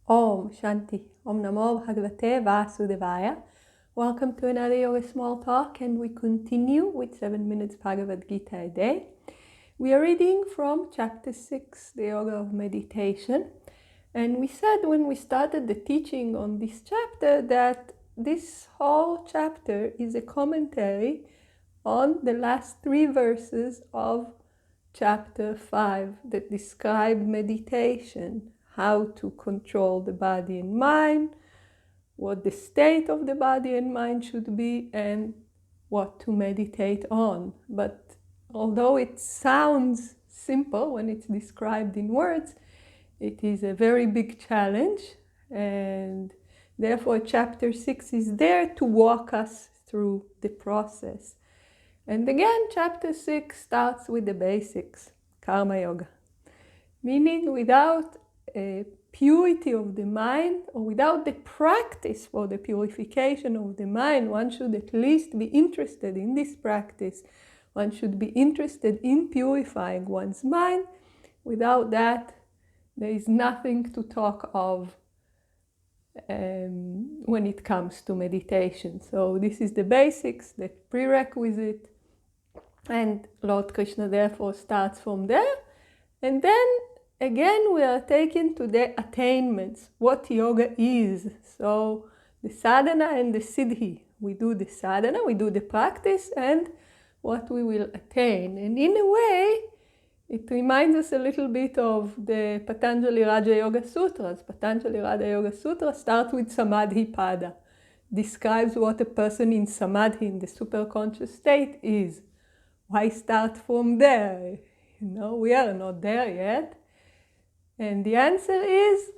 Om Shanti. Om Namo Bhagavate Vasudevaya. Welcome to another Yoga Small Talk, and we continue with 7 minutes Bhagavad Gita a day. We are reading from Chapter 6, the Yoga of Meditation. And we said when we started the teaching on this chapter that this whole chapter is a commentary on the last 3 verses of Chapter 5 that describe meditation, how to control the body and mind, what the state of the body and mind should be, and what to meditate on. But although it sounds simple when it's described in words, it is a very big challenge, and therefore Chapter 6 is there to walk us through the process. And again, Chapter 6 starts with the basics, Karma Yoga, meaning without a purity of the mind, or without the practice for the purification of the mind, one should at least be interested in this practice. One should be interested in purifying one's mind. Without that, there is nothing to talk of when it comes to meditation. So this is the basics, the prerequisite, and Lord Krishna therefore starts from there. And then again we are taken to the attainments, what yoga is. So the sadhana and the siddhi. We do the sadhana, we do the practice, and what we will attain. And in a way, it reminds us a little bit of the Patanjali Raja Yoga Sutras. Patanjali Raja Yoga Sutra starts with Samadhi Pada, describes what a person in Samadhi, in the superconscious state, is. Why start from there? We are not there yet. And the answer is,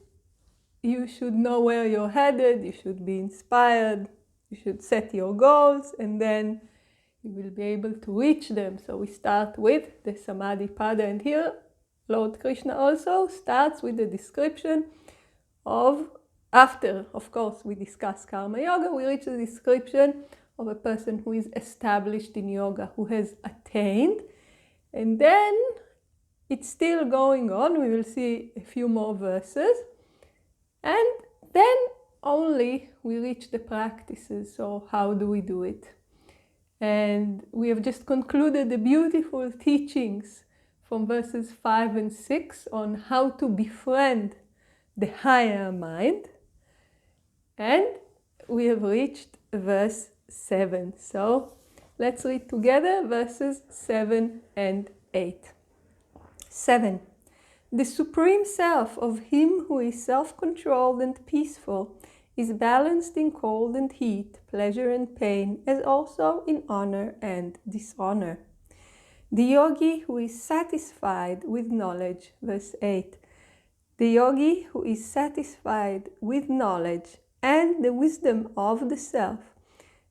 you should know where you're headed, you should be inspired, you should set your goals, and then you will be able to reach them. So we start with the Samadhi Pada, and here Lord Krishna also starts with the description of, after, of course, we discuss Karma Yoga, we reach the description of a person who is established in yoga, who has attained, and then it's still going on. We will see a few more verses, and then only we reach the practices. So how do we do it? And we have just concluded the beautiful teachings from verses 5 and 6 on how to befriend the higher mind, and we have reached verse 7. So let's read together verses 7 and 8. 7. The Supreme Self of him who is self-controlled and peaceful is balanced in cold and heat, pleasure and pain, as also in honor and dishonor. The yogi who is satisfied with knowledge, verse 8. The yogi who is satisfied with knowledge and the wisdom of the self,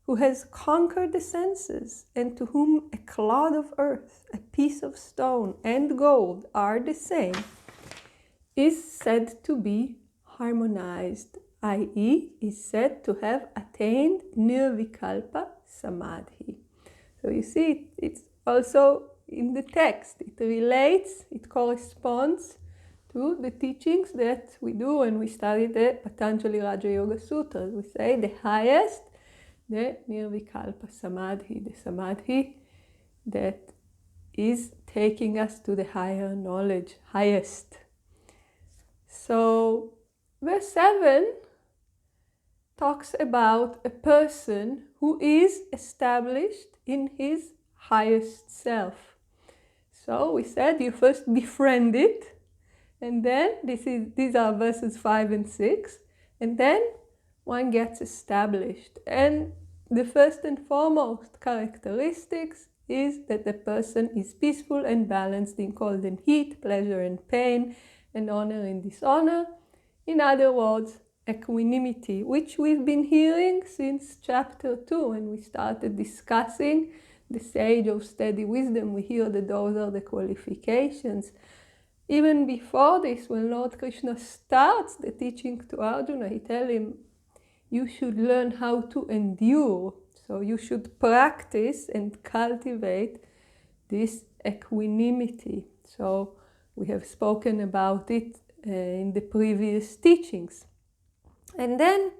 who has conquered the senses, and to whom a clod of earth, a piece of stone, and gold are the same, is said to be harmonized, i.e., is said to have attained nirvikalpa samadhi. So you see, it's also in the text. It relates, it corresponds to the teachings that we do when we study the Patanjali Raja Yoga Sutras. We say the highest, the nirvikalpa samadhi, the samadhi that is taking us to the higher knowledge, highest. So verse 7 talks about a person who is established in his highest self. So we said you first befriend it, and then these are verses 5 and 6, and then one gets established. And the first and foremost characteristics is that the person is peaceful and balanced in cold and heat, pleasure and pain, and honor and dishonor. In other words, equanimity, which we've been hearing since chapter 2 when we started discussing the sage of steady wisdom. We hear that those are the qualifications. Even before this, when Lord Krishna starts the teaching to Arjuna, he tells him, you should learn how to endure. So you should practice and cultivate this equanimity. So we have spoken about it in the previous teachings. And then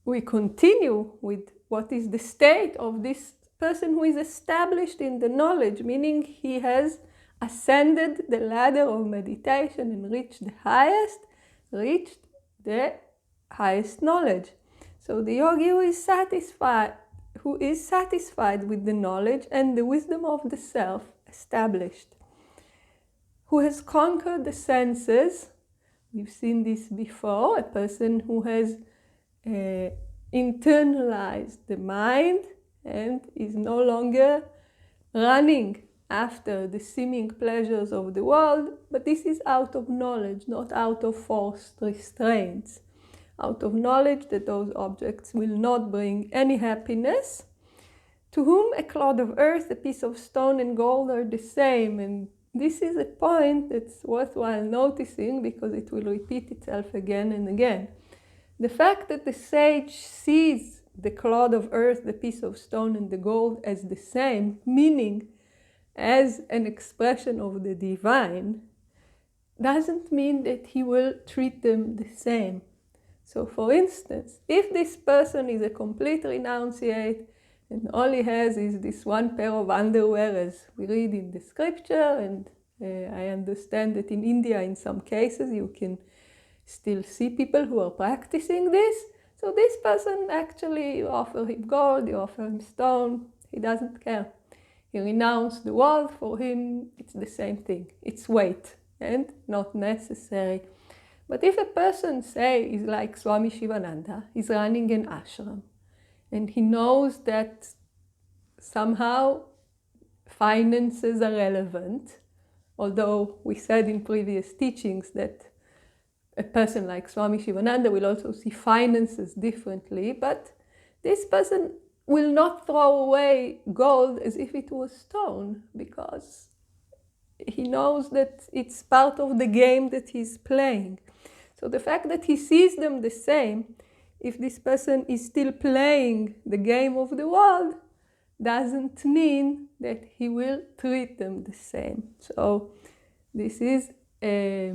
we continue with what is the state of this person who is established in the knowledge, meaning he has ascended the ladder of meditation and reached the highest knowledge. So the yogi who is satisfied with the knowledge and the wisdom of the self established, who has conquered the senses. We've seen this before, a person who has internalized the mind and is no longer running after the seeming pleasures of the world, but this is out of knowledge, not out of forced restraints. Out of knowledge that those objects will not bring any happiness, to whom a clod of earth, a piece of stone, and gold are the same. And this is a point that's worthwhile noticing because it will repeat itself again and again. The fact that the sage sees the clod of earth, the piece of stone, and the gold as the same, meaning as an expression of the divine, doesn't mean that he will treat them the same. So for instance, if this person is a complete renunciate and all he has is this one pair of underwear, as we read in the scripture, and I understand that in India in some cases you can still see people who are practicing this. So this person actually, you offer him gold, you offer him stone, he doesn't care. He renounced the world, for him it's the same thing. It's weight and not necessary. But if a person, say, is like Swami Shivananda, he's running an ashram, and he knows that somehow finances are relevant, although we said in previous teachings that a person like Swami Shivananda will also see finances differently, but this person will not throw away gold as if it was stone, because he knows that it's part of the game that he's playing. So the fact that he sees them the same, if this person is still playing the game of the world, doesn't mean that he will treat them the same. So this is a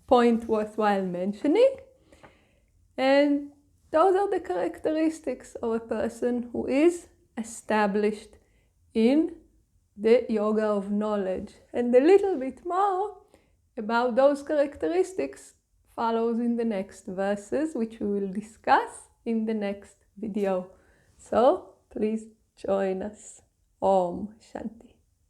point worthwhile mentioning. And those are the characteristics of a person who is established in the yoga of knowledge. And a little bit more about those characteristics follows in the next verses, which we will discuss in the next video. So please join us. Om Shanti.